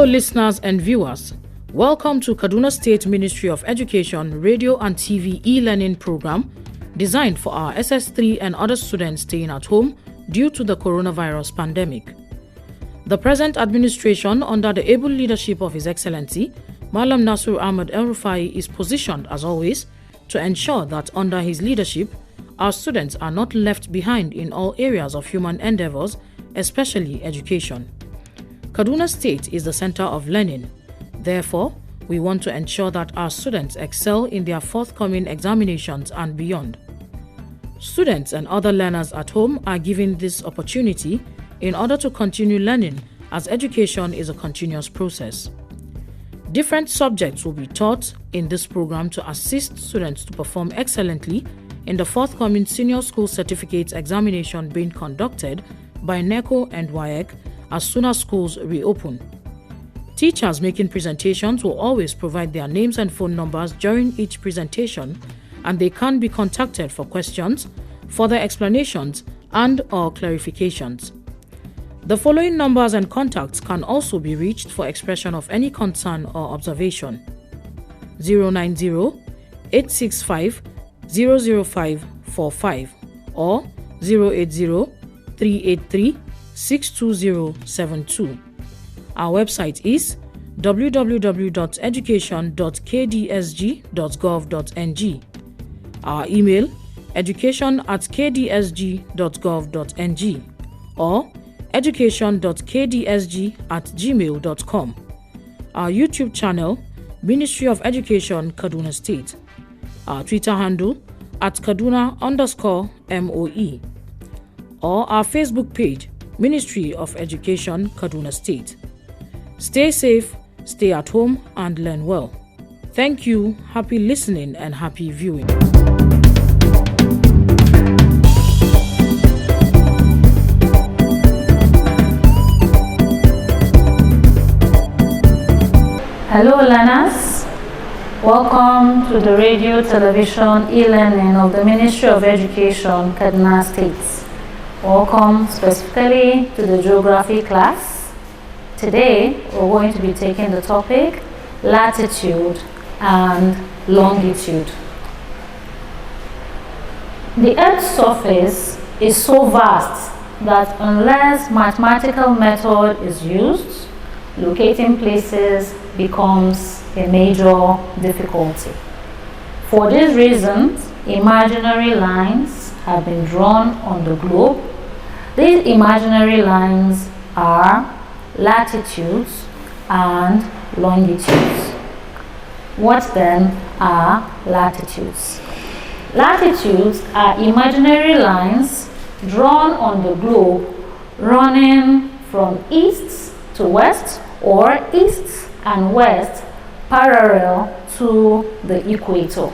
Hello listeners and viewers. Welcome to Kaduna State Ministry of Education Radio and TV e-learning program designed for our SS3 and other students staying at home due to the coronavirus pandemic. The present administration, under the able leadership of His Excellency, Malam Nasir Ahmed El-Rufai, is positioned, as always, to ensure that under his leadership, our students are not left behind in all areas of human endeavors, especially education. Kaduna State is the center of learning. Therefore, we want to ensure that our students excel in their forthcoming examinations and beyond. Students and other learners at home are given this opportunity in order to continue learning, as education is a continuous process. Different subjects will be taught in this program to assist students to perform excellently in the forthcoming Senior School Certificate examination being conducted by NECO and WAEC as soon as schools reopen. Teachers making presentations will always provide their names and phone numbers during each presentation, and they can be contacted for questions, further explanations, and/or clarifications. The following numbers and contacts can also be reached for expression of any concern or observation: 090-865-00545 or 080-383-62072. Our website is www.education.kdsg.gov.ng. Our email education@kdsg.gov.ng or education.kdsg@gmail.com. Our YouTube channel, Ministry of Education, Kaduna State. Our Twitter handle @Kaduna_MOE. Or our Facebook page, Ministry of Education, Kaduna State. Stay safe, stay at home, and learn well. Thank you, happy listening, and happy viewing. Hello learners, welcome to the radio, television, e-learning of the Ministry of Education, Kaduna State. Welcome specifically to the geography class. Today we're going to be taking the topic latitude and longitude. The Earth's surface is so vast that unless mathematical method is used, locating places becomes a major difficulty. For these reasons, imaginary lines have been drawn on the globe. These imaginary lines are latitudes and longitudes. What then are latitudes? Latitudes are imaginary lines drawn on the globe running from east to west or east and west parallel to the equator.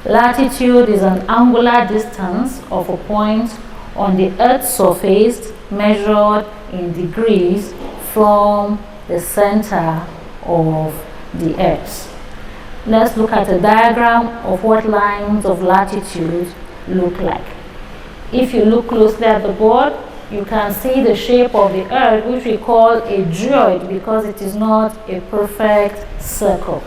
Latitude is an angular distance of a point on the Earth's surface measured in degrees from the center of the Earth. Let's look at a diagram of what lines of latitude look like. If you look closely at the board, you can see the shape of the Earth, which we call a geoid because it is not a perfect circle.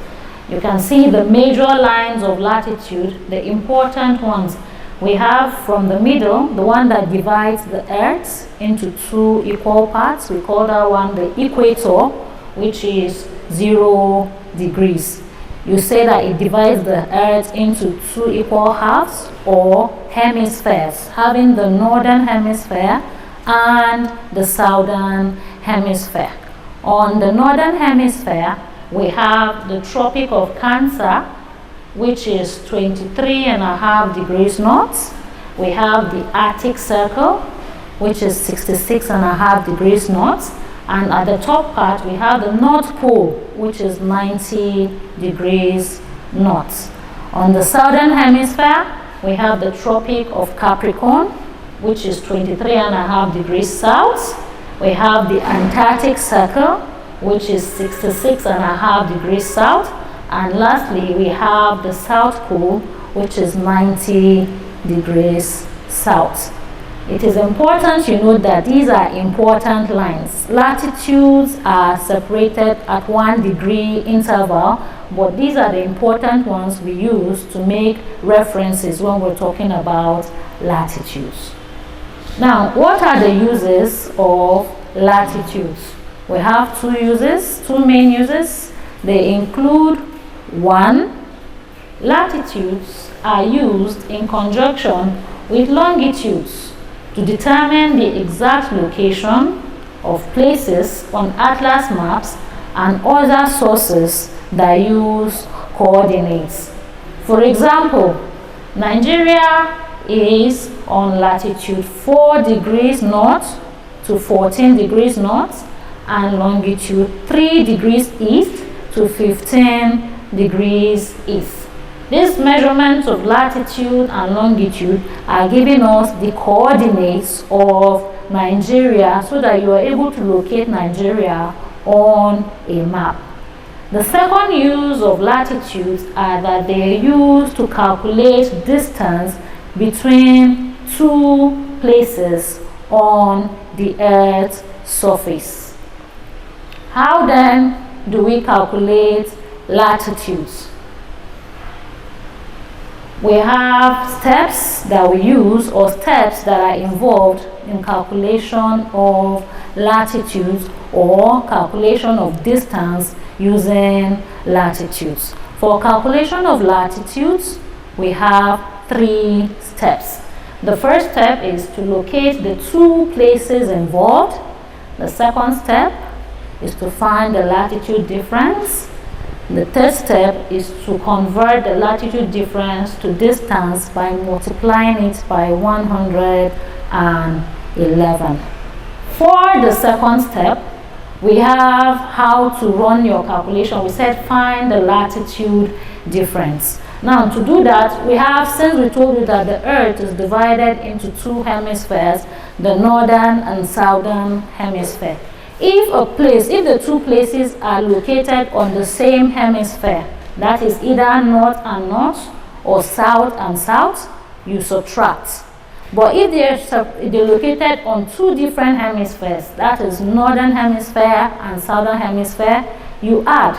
You can see the major lines of latitude, the important ones. We have from the middle, the one that divides the Earth into two equal parts. We call that one the equator, which is 0 degrees. You say that it divides the Earth into two equal halves or hemispheres, having the northern hemisphere and the southern hemisphere. On the northern hemisphere, we have the Tropic of Cancer, which is 23.5 degrees north. We have the Arctic Circle, which is 66.5 degrees north. And at the top part, we have the North Pole, which is 90 degrees north. On the southern hemisphere, we have the Tropic of Capricorn, which is 23.5 degrees south. We have the Antarctic Circle, which is 66.5 degrees south. And lastly, we have the South Pole, which is 90 degrees south. It is important you note that these are important lines. Latitudes are separated at 1 degree interval, but these are the important ones we use to make references when we're talking about latitudes. Now, what are the uses of latitudes? We have two main uses. They include: 1, latitudes are used in conjunction with longitudes to determine the exact location of places on atlas maps and other sources that use coordinates. For example, Nigeria is on latitude 4 degrees north to 14 degrees north and longitude 3 degrees east to 15 degrees east. These measurements of latitude and longitude are giving us the coordinates of Nigeria so that you are able to locate Nigeria on a map. The second use of latitudes are that they are used to calculate distance between two places on the Earth's surface. How then do we calculate latitudes? We have steps that we use, or steps that are involved in calculation of latitudes or calculation of distance using latitudes. For calculation of latitudes, we have 3 steps. The first step is to locate the 2 places involved. The second step is to find the latitude difference. The third step is to convert the latitude difference to distance by multiplying it by 111. For the second step, we have how to run your calculation. We said find the latitude difference. Now, to do that, we have, since we told you that the Earth is divided into 2 hemispheres, the northern and southern hemisphere. If the 2 places are located on the same hemisphere, that is either north and north or south and south, you subtract. But if they're located on 2 different hemispheres, that is northern hemisphere and southern hemisphere, you add.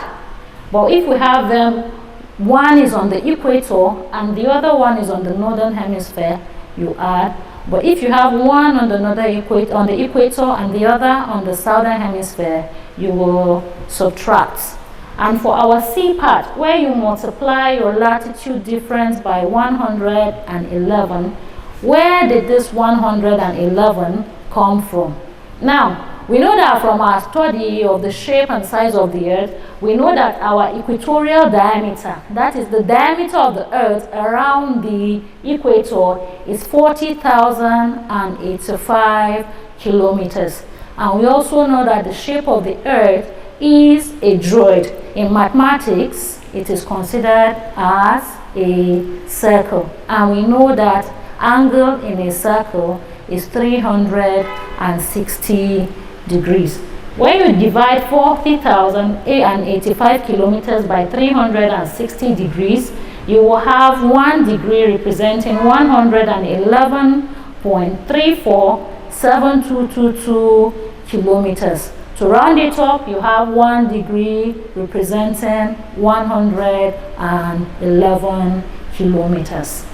But if we have them, one is on the equator and the other one is on the northern hemisphere, you add. But if you have one on the equator and the other on the southern hemisphere, you will subtract. And for our C part, where you multiply your latitude difference by 111, where did this 111 come from? Now, we know that from our study of the shape and size of the Earth, we know that our equatorial diameter, that is the diameter of the Earth around the equator, is 40,085 kilometers. And we also know that the shape of the Earth is a droid. In mathematics, it is considered as a circle. And we know that angle in a circle is 360 degrees. When you divide 40,085 kilometers by 360 degrees, you will have 1 degree representing 111.347222 kilometers. To round it up, you have 1 degree representing 111 kilometers.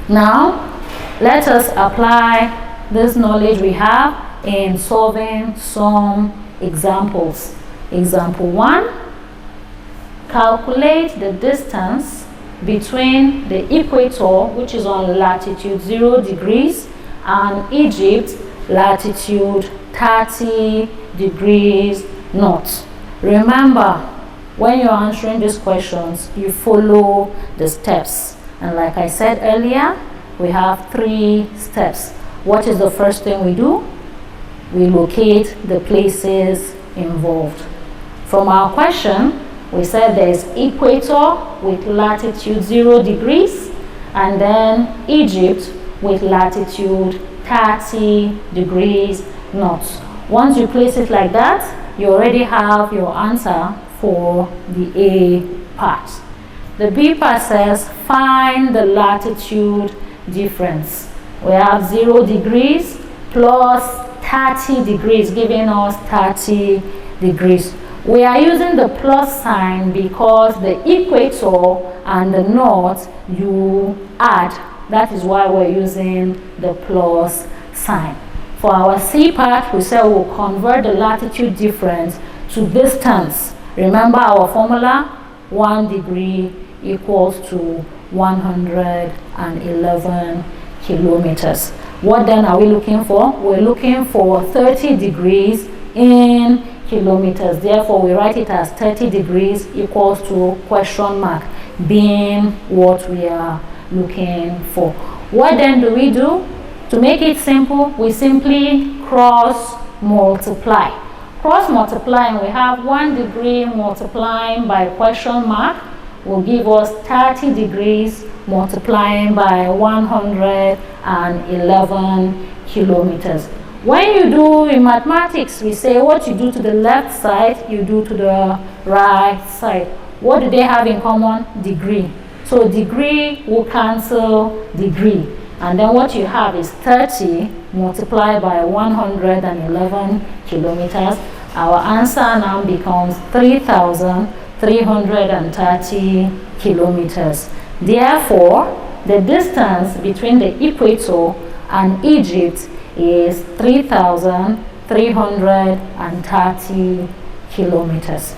Now, let us apply this knowledge we have in solving some examples. Example 1, calculate the distance between the equator, which is on latitude 0 degrees, and Egypt, latitude 30 degrees north. Remember, when you're answering these questions, you follow the steps. And like I said earlier, we have 3 steps. What is the first thing we do? We locate the places involved. From our question, we said there is equator with latitude 0 degrees, and then Egypt with latitude 30 degrees north. Once you place it like that, you already have your answer for the A part. The B part says find the latitude difference. We have 0 degrees plus 30 degrees, giving us 30 degrees. We are using the plus sign because the equator and the north you add. That is why we're using the plus sign. For our C part, we said we'll convert the latitude difference to distance. Remember our formula? 1 degree equals to 111 kilometers. What then are we looking for? We're looking for 30 degrees in kilometers. Therefore, we write it as 30 degrees equals to question mark, being what we are looking for. What then do we do? To make it simple, we simply cross multiply. Cross multiplying, we have 1 degree multiplying by question mark will give us 30 degrees multiplying by 111 kilometers. When you do in mathematics, we say what you do to the left side, you do to the right side. What do they have in common? Degree. So degree will cancel degree. And then what you have is 30 multiplied by 111 kilometers. Our answer now becomes 3,330 kilometers. Therefore, the distance between the equator and Egypt is 3,330 kilometers.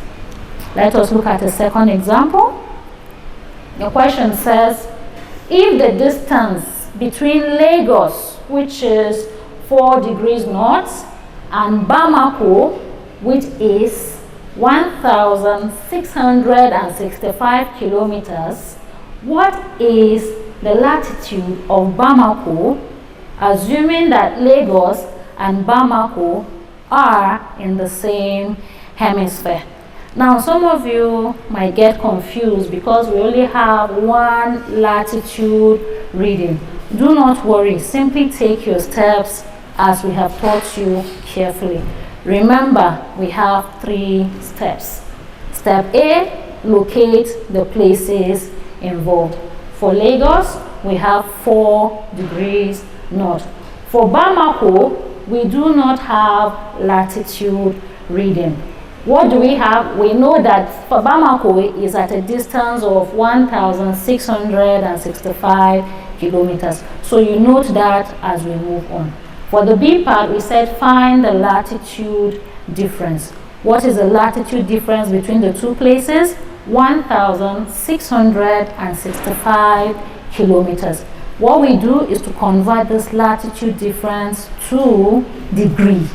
Let us look at a second example. The question says, if the distance between Lagos, which is 4 degrees north, and Bamako, which is 1,665 kilometers, what is the latitude of Bamako, assuming that Lagos and Bamako are in the same hemisphere? Now, some of you might get confused because we only have one latitude reading. Do not worry, simply take your steps as we have taught you carefully. Remember, we have 3 steps. Step A, locate the places involved. For Lagos, we have 4 degrees north. For Bamako, we do not have latitude reading. What do we have? We know that for Bamako is at a distance of 1,665 kilometers. So you note that as we move on. For the B part, we said find the latitude difference. What is the latitude difference between the 2 places? 1,665 kilometers. What we do is to convert this latitude difference to degree.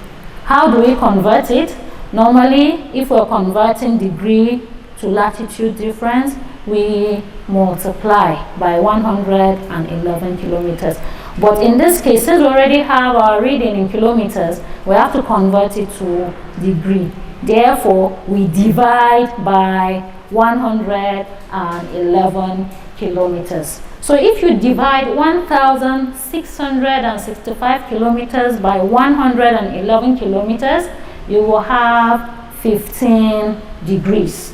How do we convert it? Normally, if we're converting degree to latitude difference, we multiply by 111 kilometers. But in this case, since we already have our reading in kilometers, we have to convert it to degree. Therefore, we divide by 111 kilometers. So if you divide 1,665 kilometers by 111 kilometers, you will have 15 degrees.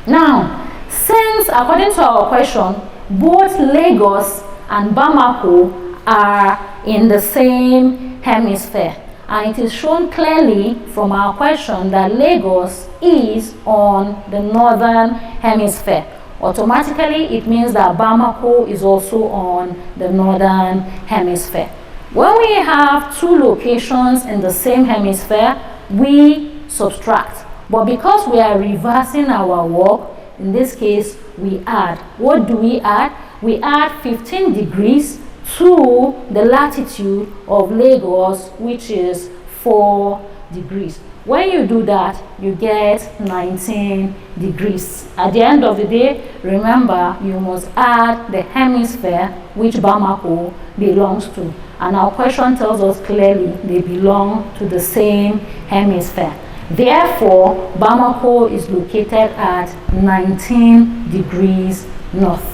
Now, since according to our question, both Lagos and Bamako are in the same hemisphere, and it is shown clearly from our question that Lagos is on the northern hemisphere. Automatically, it means that Bamako is also on the northern hemisphere. When we have 2 locations in the same hemisphere, we subtract. But because we are reversing our work, in this case, we add. What do we add? We add 15 degrees to the latitude of Lagos, which is 4 degrees. When you do that, you get 19 degrees. At the end of the day, remember, you must add the hemisphere which Bamako belongs to. And our question tells us clearly they belong to the same hemisphere. Therefore, Bamako is located at 19 degrees north.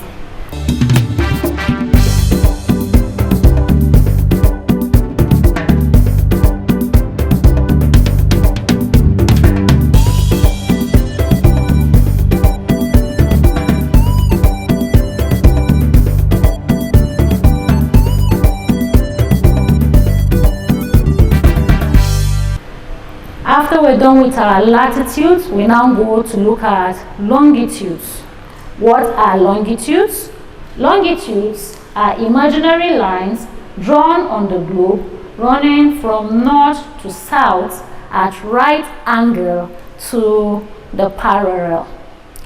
After we're done with our latitudes, we now go to look at longitudes. What are longitudes? Longitudes are imaginary lines drawn on the globe running from north to south at right angle to the parallel.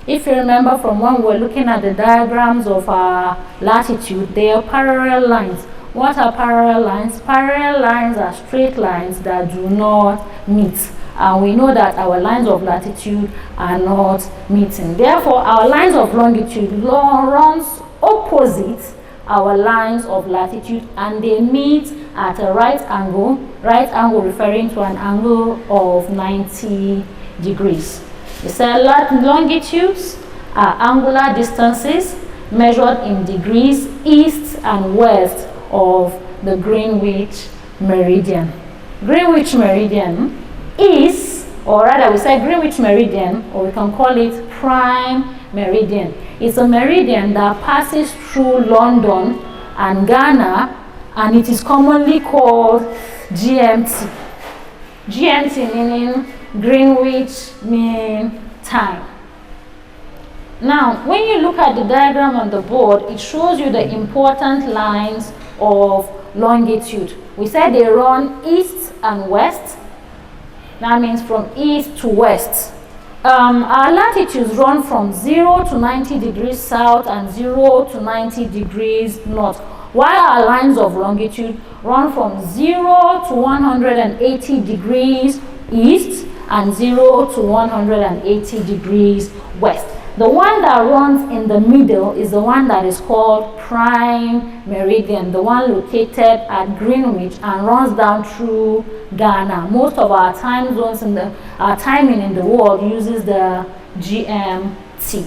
If you remember from when we were looking at the diagrams of our latitude, they are parallel lines. What are parallel lines? Parallel lines are straight lines that do not meet. And we know that our lines of latitude are not meeting. Therefore, our lines of longitude runs opposite our lines of latitude, and they meet at a right angle referring to an angle of 90 degrees. We said longitudes are angular distances measured in degrees east and west of the Greenwich meridian. Greenwich meridian is, or rather we say Greenwich meridian, or we can call it prime meridian. It's a meridian that passes through London and Ghana, and it is commonly called GMT. GMT meaning Greenwich Mean Time. Now, when you look at the diagram on the board, it shows you the important lines of longitude. We said they run east and west. That means from east to west. Our latitudes run from 0 to 90 degrees south and 0 to 90 degrees north, while our lines of longitude run from 0 to 180 degrees east and 0 to 180 degrees west. The one that runs in the middle is the one that is called prime meridian, the one located at Greenwich and runs down through Ghana. Most of our time zones our timing in the world uses the GMT.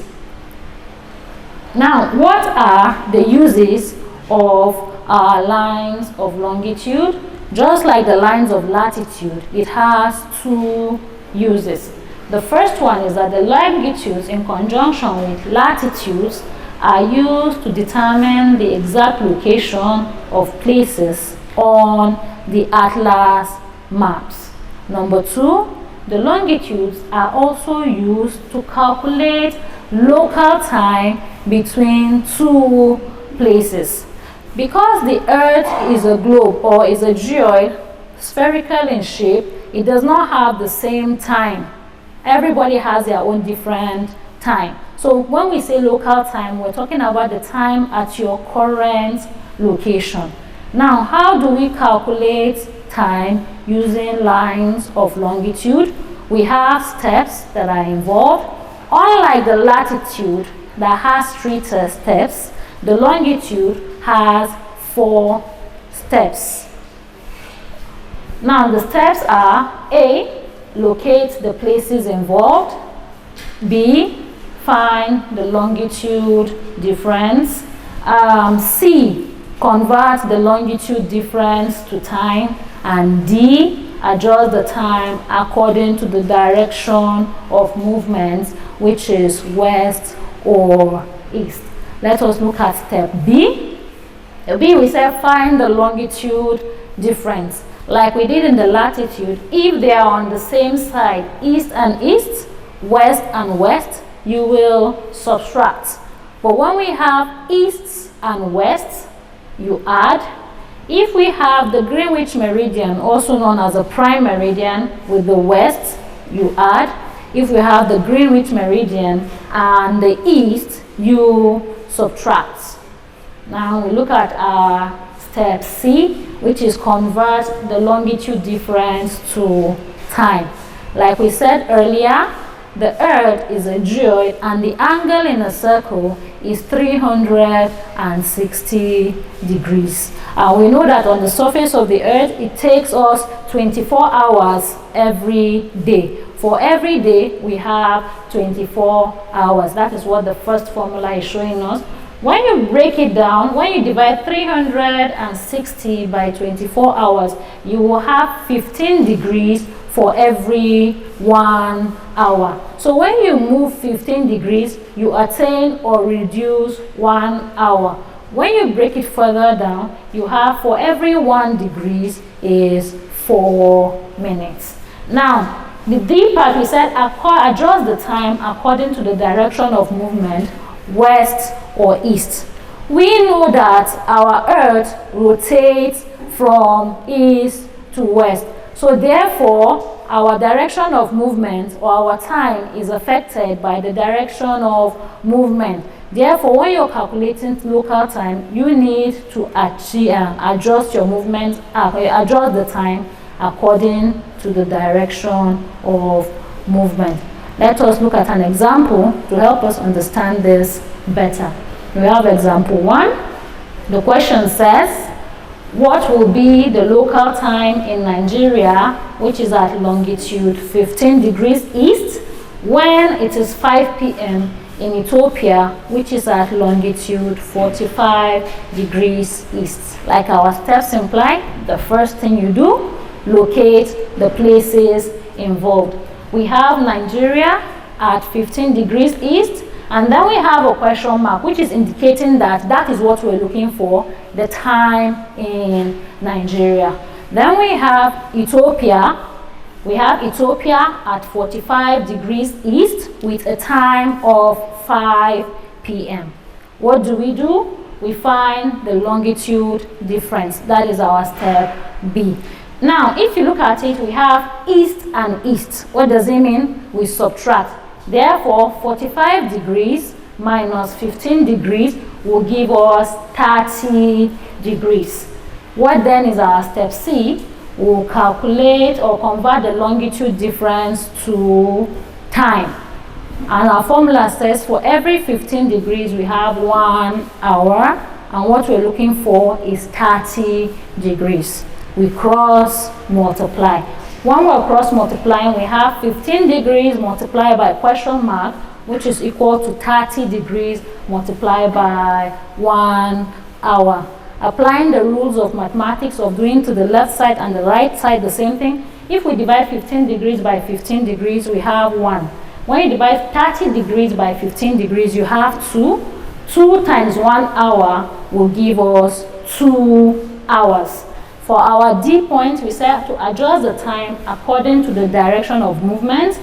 Now, what are the uses of our lines of longitude? Just like the lines of latitude, it has two uses. The first one is that the longitudes in conjunction with latitudes are used to determine the exact location of places on the atlas maps. Number two, the longitudes are also used to calculate local time between two places. Because the Earth is a globe or is a geoid, spherical in shape, it does not have the same time. Everybody has their own different time. So when we say local time, we're talking about the time at your current location. Now, how do we calculate time using lines of longitude? We have steps that are involved. Unlike the latitude that has 3 steps, the longitude has 4 steps. Now, the steps are A, locate the places involved. B, find the longitude difference. C, convert the longitude difference to time. And D, adjust the time according to the direction of movement, which is west or east. Let us look at step B. B, we say find the longitude difference. Like we did in the latitude, if they are on the same side, east and east, west and west, you will subtract. But when we have east and west, you add. If we have the Greenwich meridian, also known as a prime meridian, with the west, you add. If we have the Greenwich meridian and the east, you subtract. Now we look at our step C, which is convert the longitude difference to time. Like we said earlier, the Earth is a geoid and the angle in a circle is 360 degrees. We know that on the surface of the Earth, it takes us 24 hours every day. For every day, we have 24 hours. That is what the first formula is showing us. When you break it down, when you divide 360 by 24 hours, you will have 15 degrees for every 1 hour. So when you move 15 degrees, you attain or reduce 1 hour. When you break it further down, you have for every 1 degree is 4 minutes. Now, The D part, we said adjust the time according to the direction of movement, west or east. We know that our Earth rotates from east to west. So therefore, our direction of movement or our time is affected by the direction of movement. Therefore, when you're calculating local time, you need to adjust your movement, adjust the time according to the direction of movement. Let us look at an example to help us understand this better. We have example 1. The question says, what will be the local time in Nigeria, which is at longitude 15 degrees east, when it is 5 p.m. in Ethiopia, which is at longitude 45 degrees east? Like our steps imply, the first thing you do, locate the places involved. We have Nigeria at 15 degrees east, and then we have a question mark, which is indicating that that is what we're looking for, the time in Nigeria. Then we have Ethiopia. We have Ethiopia at 45 degrees east with a time of 5 p.m. What do? We find the longitude difference. That is our step B. Now, if you look at it, we have east and east. What does it mean? We subtract. Therefore, 45 degrees minus 15 degrees will give us 30 degrees. What then is our step C? We'll calculate or convert the longitude difference to time. And our formula says for every 15 degrees we have 1 hour, and what we're looking for is 30 degrees. We cross multiply. When we're cross multiplying, we have 15 degrees multiplied by question mark, which is equal to 30 degrees multiplied by 1 hour. Applying the rules of mathematics of doing to the left side and the right side the same thing. If we divide 15 degrees by 15 degrees, we have 1. When you divide 30 degrees by 15 degrees, you have 2. 2 times 1 hour will give us 2 hours. For our D point, we said to adjust the time according to the direction of movement.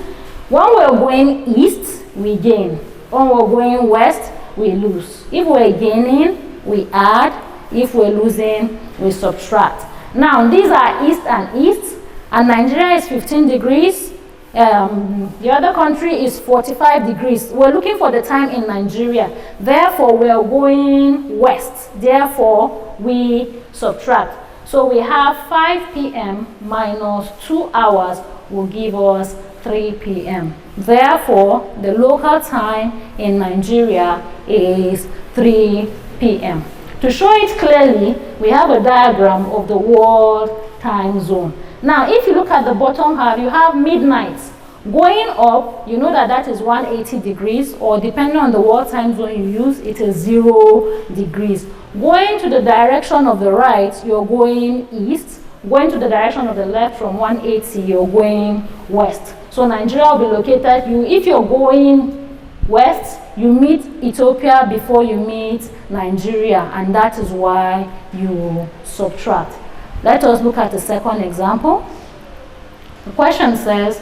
When we're going east, we gain. When we're going west, we lose. If we're gaining, we add. If we're losing, we subtract. Now, these are east and east, and Nigeria is 15 degrees. The other country is 45 degrees. We're looking for the time in Nigeria. Therefore, we're going west. Therefore, we subtract. So we have 5 p.m. minus 2 hours will give us 3 p.m. Therefore, the local time in Nigeria is 3 p.m. To show it clearly, we have a diagram of the world time zone. Now, if you look at the bottom half, you have midnight. Going up, you know that that is 180 degrees, or depending on the world time zone you use, it is 0 degrees. Going to the direction of the right, you're going east. Going to the direction of the left from 180, you're going west. So Nigeria will be located, if you're going west, you meet Ethiopia before you meet Nigeria, and that is why you subtract. Let us look at the second example. The question says,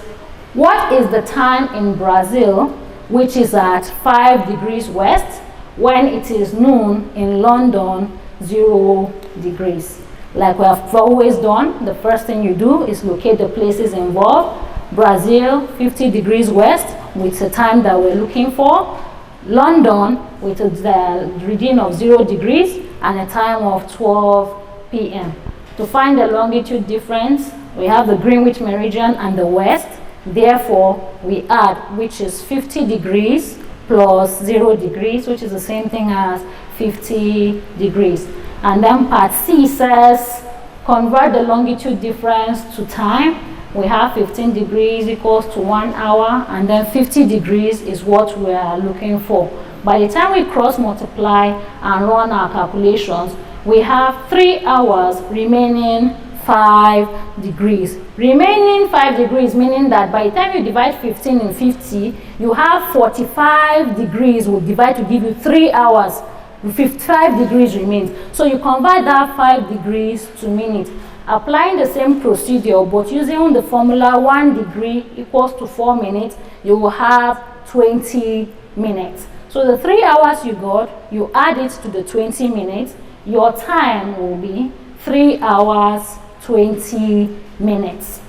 what is the time in Brazil, which is at 5 degrees west, when it is noon in London, 0 degrees? Like we have always done, the first thing you do is locate the places involved. Brazil, 50 degrees west, with the time that we're looking for. London, with the reading of 0 degrees and a time of 12 p.m. To find the longitude difference, we have the Greenwich meridian and the west. Therefore, we add, which is 50 degrees plus 0 degrees, which is the same thing as 50 degrees. And then part C says, convert the longitude difference to time. We have 15 degrees equals to 1 hour, and then 50 degrees is what we are looking for. By the time we cross multiply and run our calculations, we have 3 hours remaining 5 degrees. Remaining 5 degrees, meaning that by the time you divide 15 and 50, you have 45 degrees will divide to give you 3 hours. 55 degrees remains. So you convert that 5 degrees to minutes. applying the same procedure but using the formula 1 degree equals to 4 minutes, you will have 20 minutes. So the 3 hours you got, you add it to the 20 minutes, your time will be 3 hours 20 minutes.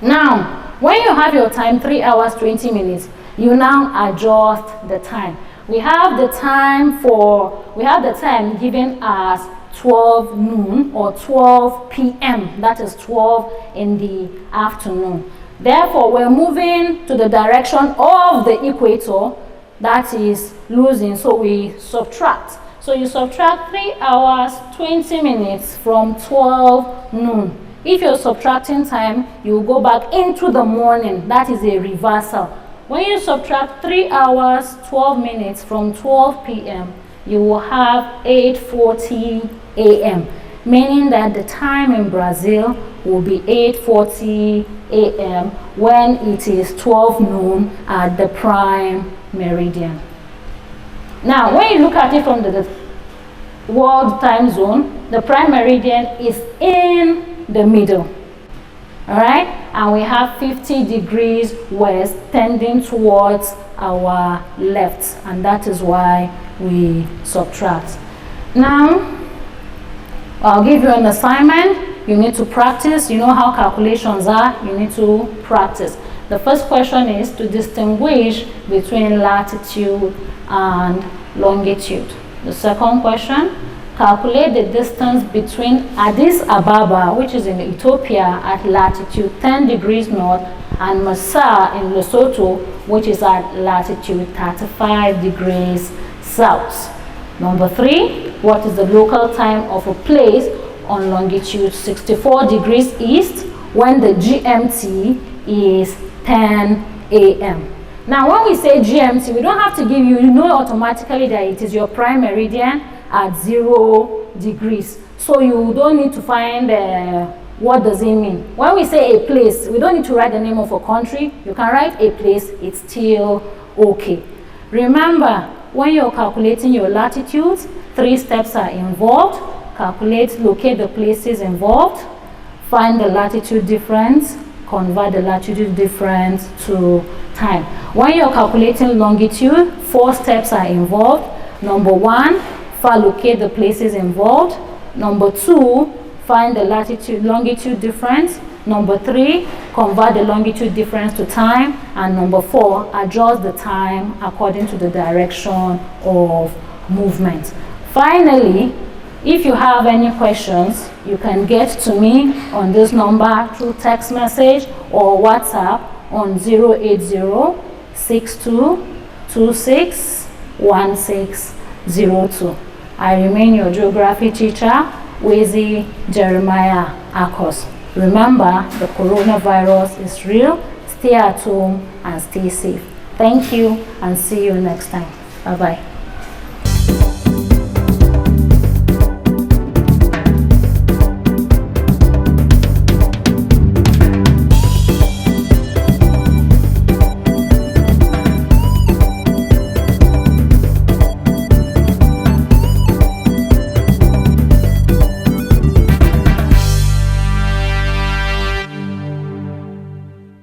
Now, when you have your time 3 hours 20 minutes, you now adjust the time. We have the time given as 12 noon or 12 p.m. That is 12 in the afternoon. Therefore, we're moving to the direction of the equator, that is losing, so we subtract. So you subtract 3 hours 20 minutes from 12 noon. If you're subtracting time, you go back into the morning. That is a reversal. When you subtract 3 hours 12 minutes from 12 p.m., you will have 8:40 a.m., meaning that the time in Brazil will be 8:40 a.m. when it is 12 noon at the prime meridian. Now, when you look at it from the world time zone, the prime meridian is in the middle. All right, and we have 50 degrees west tending towards our left, and that is why we subtract. Now, I'll give you an assignment. You need to practice. You know how calculations are. You need to practice. The first question is to distinguish between latitude and longitude. The second question, calculate the distance between Addis Ababa, which is in Ethiopia, at latitude 10 degrees north, and Masar in Lesotho, which is at latitude 35 degrees south. Number 3, what is the local time of a place on longitude 64 degrees east when the GMT is 10 a.m. Now, when we say GMT, we don't have to give you, you know automatically that it is your prime meridian at 0 degrees. So you don't need to find what does it mean. When we say a place, we don't need to write the name of a country. You can write a place, it's still okay. Remember, when you're calculating your latitudes, 3 steps are involved. Calculate, locate the places involved, find the latitude difference, convert the latitude difference to time. When you're calculating longitude, 4 steps are involved. Number 1, locate the places involved. Number 2, find the longitude difference. Number 3, convert the longitude difference to time. And number 4, adjust the time according to the direction of movement. Finally, if you have any questions, you can get to me on this number through text message or WhatsApp on 080-6226-1602. I remain your geography teacher, Wezi Jeremiah Akos. Remember, the coronavirus is real. Stay at home and stay safe. Thank you and see you next time. Bye-bye.